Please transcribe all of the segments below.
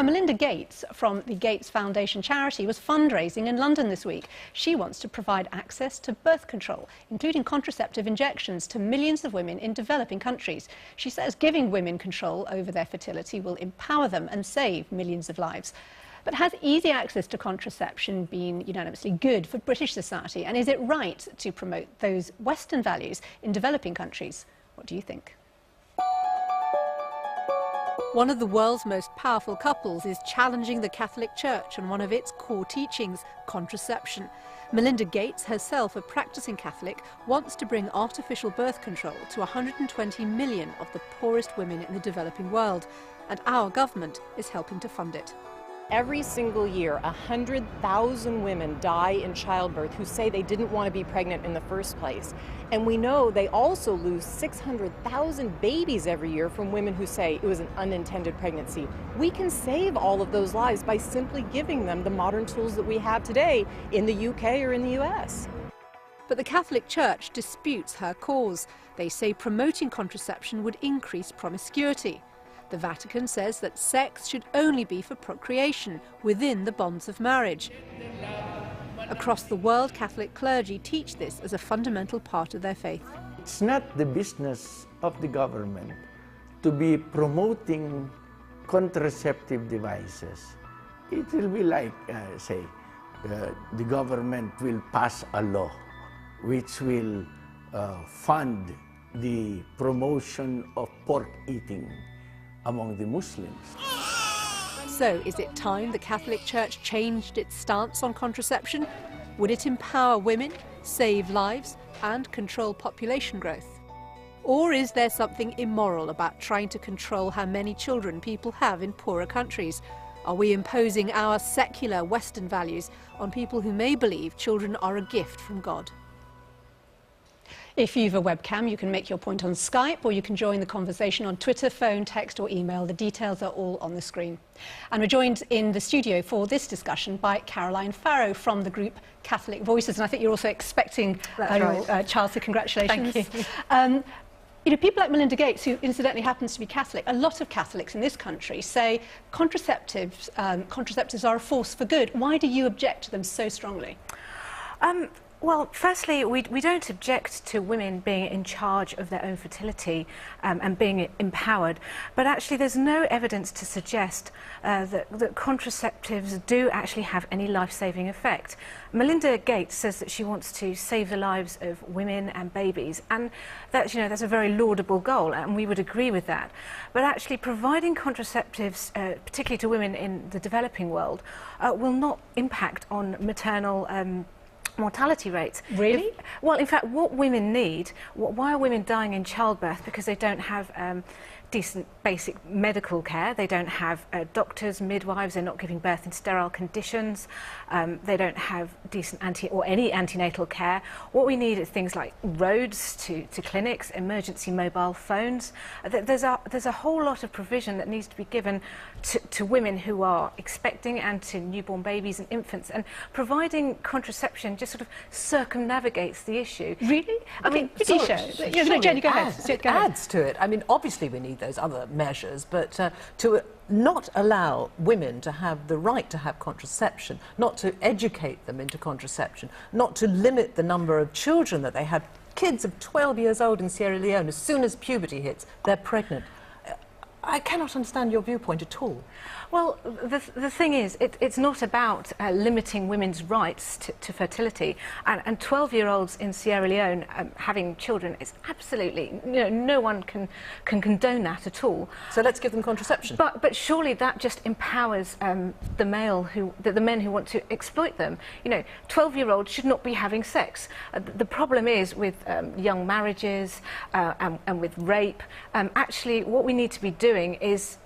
Now, Melinda Gates from the Gates Foundation charity was fundraising in London this week. She wants to provide access to birth control, including contraceptive injections, to millions of women in developing countries. She says giving women control over their fertility will empower them and save millions of lives. But has easy access to contraception been unanimously good for British society? And is it right to promote those Western values in developing countries? What do you think? One of the world's most powerful couples is challenging the Catholic Church on one of its core teachings, contraception. Melinda Gates, herself a practicing Catholic, wants to bring artificial birth control to 120 million of the poorest women in the developing world, and our government is helping to fund it. Every single year, 100,000 women die in childbirth who say they didn't want to be pregnant in the first place. And we know they also lose 600,000 babies every year from women who say it was an unintended pregnancy. We can save all of those lives by simply giving them the modern tools that we have today in the UK or in the US. But the Catholic Church disputes her cause. They say promoting contraception would increase promiscuity. The Vatican says that sex should only be for procreation within the bonds of marriage. Across the world, Catholic clergy teach this as a fundamental part of their faith. It's not the business of the government to be promoting contraceptive devices. It will be like, say, the government will pass a law which will fund the promotion of pork eating among the Muslims. So, is it time the Catholic Church changed its stance on contraception? Would it empower women, save lives, and control population growth? Or is there something immoral about trying to control how many children people have in poorer countries? Are we imposing our secular Western values on people who may believe children are a gift from God? If you've a webcam, you can make your point on Skype, or you can join the conversation on Twitter, phone, text or email. The details are all on the screen. And we're joined in the studio for this discussion by Caroline Farrow from the group Catholic Voices. And I think you're also expecting your child, so congratulations. Thank you. People like Melinda Gates, who incidentally happens to be Catholic, a lot of Catholics in this country say contraceptives are a force for good. Why do you object to them so strongly? Well, firstly, we don't object to women being in charge of their own fertility and being empowered, but actually there's no evidence to suggest that contraceptives do actually have any life-saving effect. Melinda Gates says that she wants to save the lives of women and babies, and that's a very laudable goal, and we would agree with that. But actually providing contraceptives, particularly to women in the developing world, will not impact on maternal mortality rates. Really? Well, in fact, what women need, why are women dying in childbirth? Because they don't have decent basic medical care. They don't have doctors, midwives. They're not giving birth in sterile conditions. They don't have decent any antenatal care. What we need is things like roads to clinics, emergency mobile phones. There's a whole lot of provision that needs to be given to women who are expecting and to newborn babies and infants. And providing contraception just sort of circumnavigates the issue. Really? I mean, Jenny, go ahead. It adds to it. I mean, obviously we need those other measures, but to not allow women to have the right to have contraception, not to educate them into contraception, not to limit the number of children that they have. Kids of 12 years old in Sierra Leone, as soon as puberty hits, they're pregnant. I cannot understand your viewpoint at all. Well, the thing is, it's not about limiting women's rights to fertility. And 12-year-olds in Sierra Leone having children is absolutely, no one can condone that at all. So let's give them contraception. But surely that just empowers the men who want to exploit them. 12-year-olds should not be having sex. The problem is with young marriages and with rape. Actually, what we need to be doing is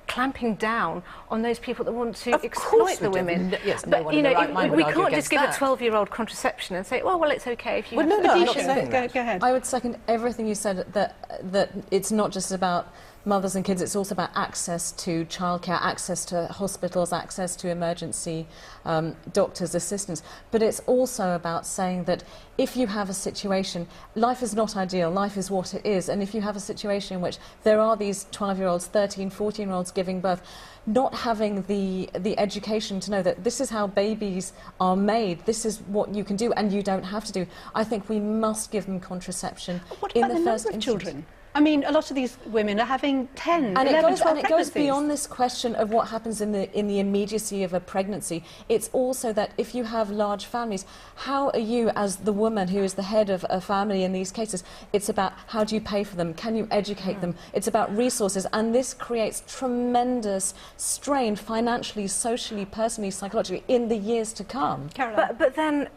clamping down on those people that want to exploit the women. Yes, no one in their right mind would we argue can't just give against a 12-year-old contraception and say, well, it's okay if you have have no, I'm not saying that. Go ahead. I would second everything you said, that it's not just about mothers and kids. It's also about access to childcare, access to hospitals, access to emergency doctors' assistance. But it's also about saying that if you have a situation, life is not ideal, life is what it is, and if you have a situation in which there are these 12-year-olds, 13, 14-year-olds giving birth, not having the education to know that this is how babies are made, this is what you can do and you don't have to do. I think we must give them contraception in the first instance. Children? I mean, a lot of these women are having 10, and 11, 12 it goes beyond this question of what happens in the immediacy of a pregnancy. It's also that if you have large families, how are you, as the woman who is the head of a family in these cases, it's about how do you pay for them, can you educate them, it's about resources, and this creates tremendous strain financially, socially, personally, psychologically in the years to come. But then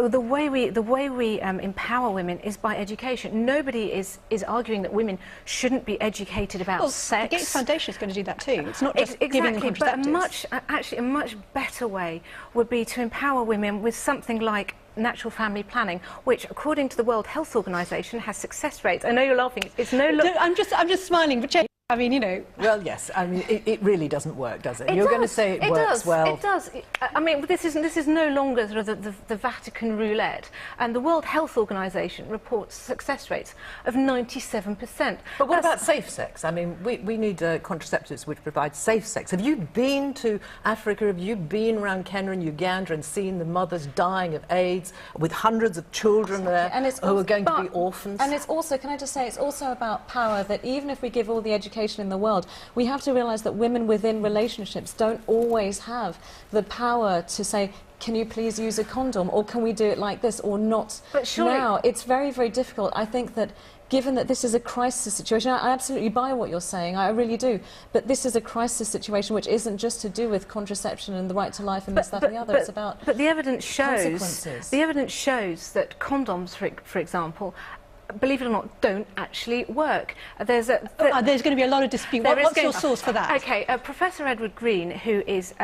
the way we empower women is by education. Nobody is arguing that women shouldn't be educated about sex. The Gates Foundation is going to do that too. It's not just giving them contraceptives. But a much better way would be to empower women with something like natural family planning, which, according to the World Health Organization, has success rates. I know you're laughing. It's no longer. I'm just smiling, but Jane, I mean, you know. Well, yes. I mean, it really doesn't work, does it? You're going to say it works well. It does. I mean, this is no longer sort of the Vatican roulette. And the World Health Organization reports success rates of 97%. But what about safe sex? I mean, we need contraceptives which provide safe sex. Have you been to Africa? Have you been around Kenya and Uganda and seen the mothers dying of AIDS with hundreds of children there who are going to be orphans? And it's also, can I just say, it's also about power, that even if we give all the education in the world, we have to realise that women within relationships don't always have the power to say, can you please use a condom, or can we do it like this, or not now. It's very, very difficult. I think that given that this is a crisis situation, I absolutely buy what you're saying, I really do, but this is a crisis situation which isn't just to do with contraception and the right to life and this, that and the other. It's about But the evidence shows consequences. The evidence shows that condoms, for example, believe it or not, don't actually work. There's going to be a lot of dispute. What's your source for that? Okay, Professor Edward Green, who is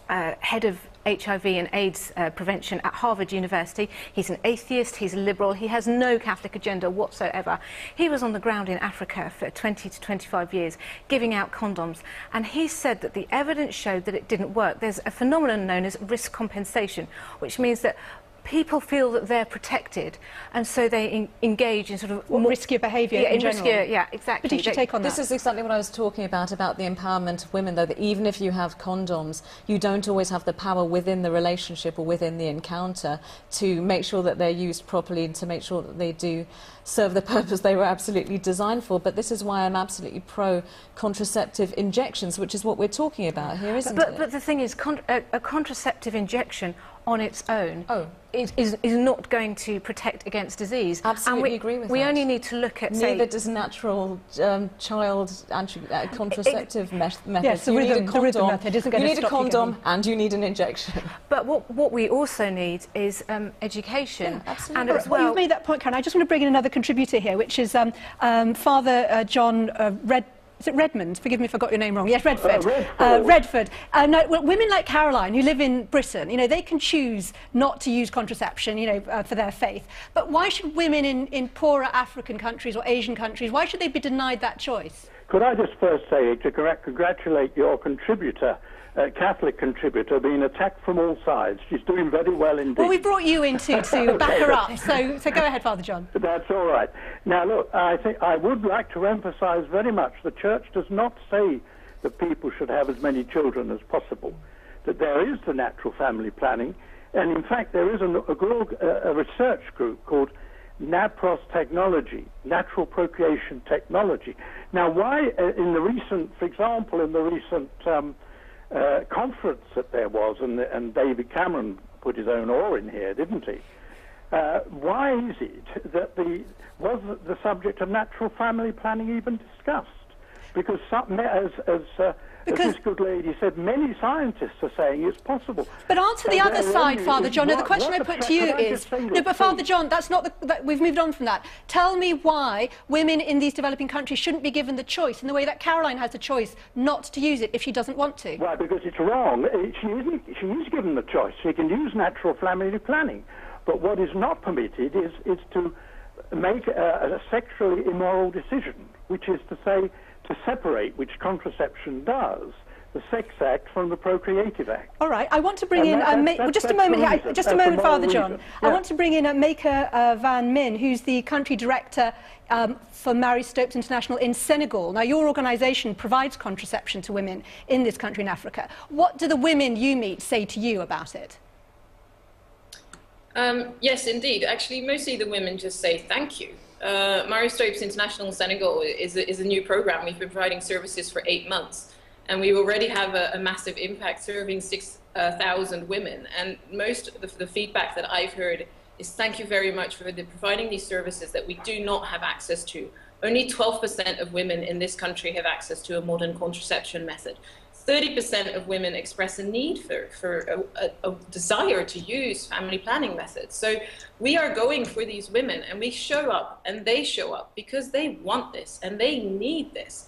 head of HIV and AIDS prevention at Harvard University. He's an atheist, he's a liberal, he has no Catholic agenda whatsoever. He was on the ground in Africa for 20 to 25 years giving out condoms, and he said that the evidence showed that it didn't work. There's a phenomenon known as risk compensation, which means that people feel that they're protected, and so they engage in sort of more riskier behaviour in general. Yeah, exactly. But did you take on that? This is exactly what I was talking about the empowerment of women, though, that even if you have condoms, you don't always have the power within the relationship or within the encounter to make sure that they're used properly and to make sure that they do serve the purpose they were absolutely designed for. But this is why I'm absolutely pro-contraceptive injections, which is what we're talking about here, isn't it? But the thing is, a contraceptive injection on its own is not going to protect against disease. Absolutely agree with that. We only need to look at, neither does natural child contraceptive method. Yes, you need a condom, method isn't going you to need a condom and you need an injection. But what we also need is education. Yeah, absolutely. And as well, you've made that point, Karen. I just want to bring in another contributor here, which is Father John Is it Redmond? Forgive me if I got your name wrong. Yes, Redford. Redford. No, well, women like Caroline, who live in Britain, you know, they can choose not to use contraception, you know, for their faith. But why should women in poorer African countries or Asian countries, why should they be denied that choice? Could I just first say to congratulate your contributor, Catholic contributor, being attacked from all sides. She's doing very well indeed. Well, we brought you in to back her up, so go ahead, Father John. That's all right. Now, look, I think I would like to emphasise very much the Church does not say that people should have as many children as possible, that there is the natural family planning, and in fact there is a research group called NAPROS Technology, Natural Procreation Technology. Now, why in the recent, for example, in the recent conference that there was, and David Cameron put his own oar in here, didn't he? Why is it that was the subject of natural family planning even discussed? Because as this good lady said, many scientists are saying it's possible. But answer the other side, Father John. No, the question I put to you is... No, but Father John, that's not we've moved on from that. Tell me why women in these developing countries shouldn't be given the choice in the way that Caroline has the choice not to use it if she doesn't want to. Well, because it's wrong. She is given the choice. She can use natural family planning. But what is not permitted is to make a sexually immoral decision, which is to say, to separate, which contraception does, the sex act from the procreative act. All right, I want to bring in, just a moment here, just a moment, Father John. I want to bring in Maika Van Min, who's the country director for Mary Stopes International in Senegal. Now, your organisation provides contraception to women in this country in Africa. What do the women you meet say to you about it? Yes, indeed. Actually, mostly the women just say thank you. Mary Stopes International Senegal is a new program. We've been providing services for 8 months, and we already have a massive impact, serving 6,000 women. And most of the feedback that I've heard is thank you very much for providing these services that we do not have access to. Only 12% of women in this country have access to a modern contraception method. 30% of women express a need for a desire to use family planning methods. So we are going for these women, and we show up, and they show up because they want this and they need this.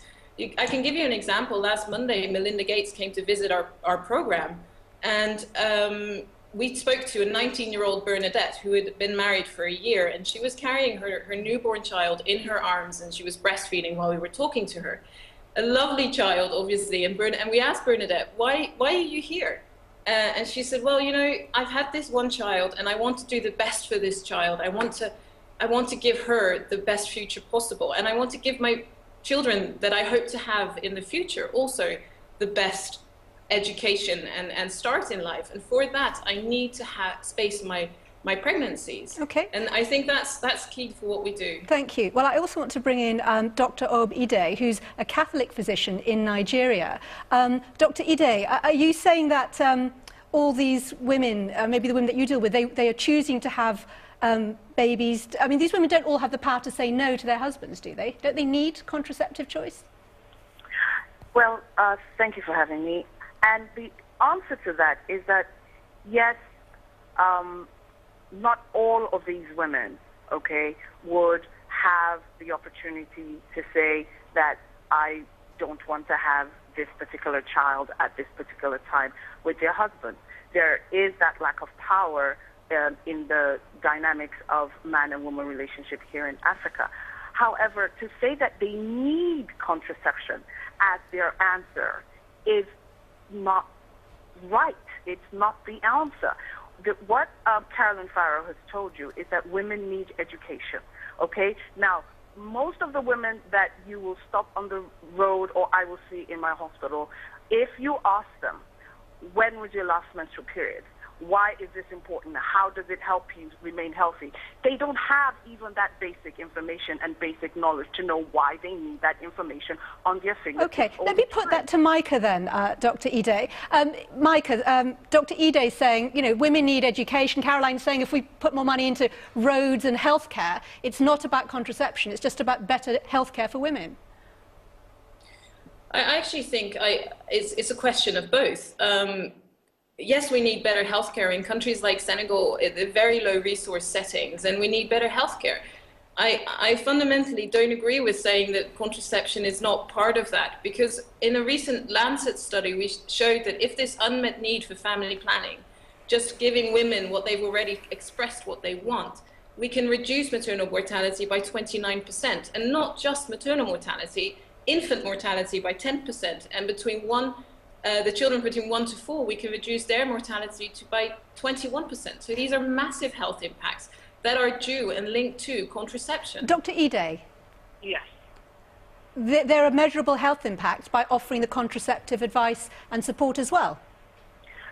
I can give you an example. Last Monday, Melinda Gates came to visit our program, and we spoke to a 19-year-old Bernadette who had been married for a year, and she was carrying her newborn child in her arms, and she was breastfeeding while we were talking to her. A lovely child, obviously, and we asked Bernadette, why are you here? And she said, well, you know, I've had this one child, and I want to do the best for this child. I want to give her the best future possible, and I want to give my children that I hope to have in the future also the best education and start in life. And for that, I need to space my pregnancies. Okay. And I think that's key for what we do. Thank you. Well, I also want to bring in Dr. Ob Ide, who's a Catholic physician in Nigeria. Dr. Ide, are you saying that all these women, maybe the women that you deal with, they are choosing to have babies? I mean, these women don't all have the power to say no to their husbands, do they? Don't they need contraceptive choice? Well, thank you for having me. And the answer to that is that, yes, not all of these women, okay, would have the opportunity to say that I don't want to have this particular child at this particular time with their husband. There is that lack of power in the dynamics of man and woman relationship here in Africa. However, to say that they need contraception as their answer is not right. It's not the answer. What Carolyn Farrow has told you is that women need education, okay? Now, most of the women that you will stop on the road or I will see in my hospital, if you ask them, when was your last menstrual period? Why is this important? How does it help you remain healthy? They don't have even that basic information and basic knowledge to know why they need that information on their fingertips. Okay, let me put that to Maika then, Dr. Ide. Maika, Dr. Ide is saying, you know, women need education. Caroline's saying if we put more money into roads and healthcare, it's not about contraception, it's just about better healthcare for women. I actually think it's a question of both. Yes, we need better healthcare in countries like Senegal, the very low resource settings, and we need better healthcare. I fundamentally don't agree with saying that contraception is not part of that, because in a recent Lancet study, we showed that if this unmet need for family planning, just giving women what they've already expressed what they want, we can reduce maternal mortality by 29%, and not just maternal mortality, infant mortality by 10%, and the children between 1 to 4, we can reduce their mortality by 21%. So these are massive health impacts that are due and linked to contraception. Dr. Ide? Yes. There are measurable health impacts by offering the contraceptive advice and support as well?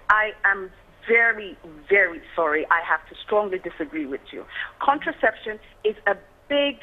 I am very, very sorry. I have to strongly disagree with you. Contraception is a big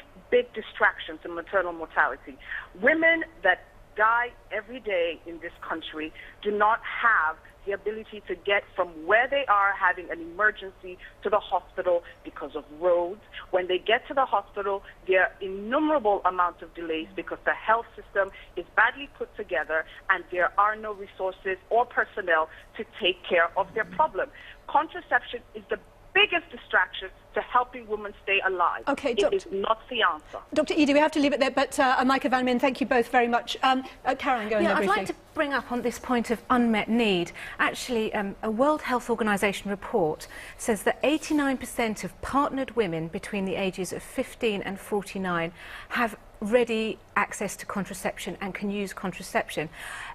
distraction to maternal mortality. Women that die every day in this country do not have the ability to get from where they are having an emergency to the hospital because of roads. When they get to the hospital, there are innumerable amounts of delays because the health system is badly put together and there are no resources or personnel to take care of their problem. Contraception is the biggest distraction to helping women stay alive. Okay, it is not the answer. Dr. Edie, we have to leave it there, but Micah Van Min, thank you both very much. Karen, go in there I'd briefly. like to bring up on this point of unmet need. Actually, a World Health Organization report says that 89% of partnered women between the ages of 15 and 49 have ready access to contraception and can use contraception.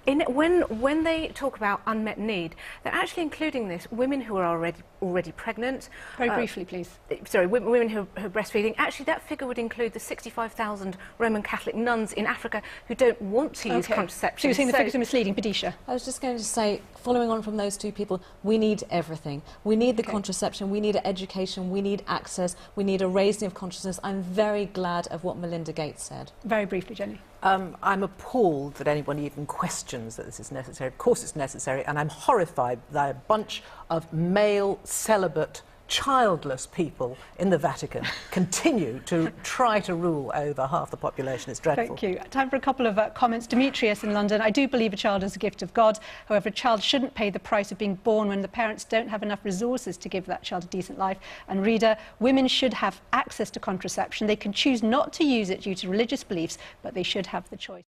When they talk about unmet need, they're actually including this women who are already pregnant. Very briefly, please. Sorry, women who are breastfeeding. Actually, that figure would include the 65,000 Roman Catholic nuns in Africa who don't want to use contraception. So you're saying the figures are misleading, Padisha? I was just going to say, following on from those two people, we need everything. We need the contraception, we need education, we need access, we need a raising of consciousness. I'm very glad of what Melinda Gates said. Very briefly, Jenny. I'm appalled that anyone even questions that this is necessary. Of course it's necessary, and I'm horrified that a bunch of male, celibate, childless people in the Vatican continue to try to rule over half the population. It's dreadful. Thank you. Time for a couple of comments. Demetrius in London. I do believe a child is a gift of God. However, a child shouldn't pay the price of being born when the parents don't have enough resources to give that child a decent life. And Rita, women should have access to contraception. They can choose not to use it due to religious beliefs, but they should have the choice.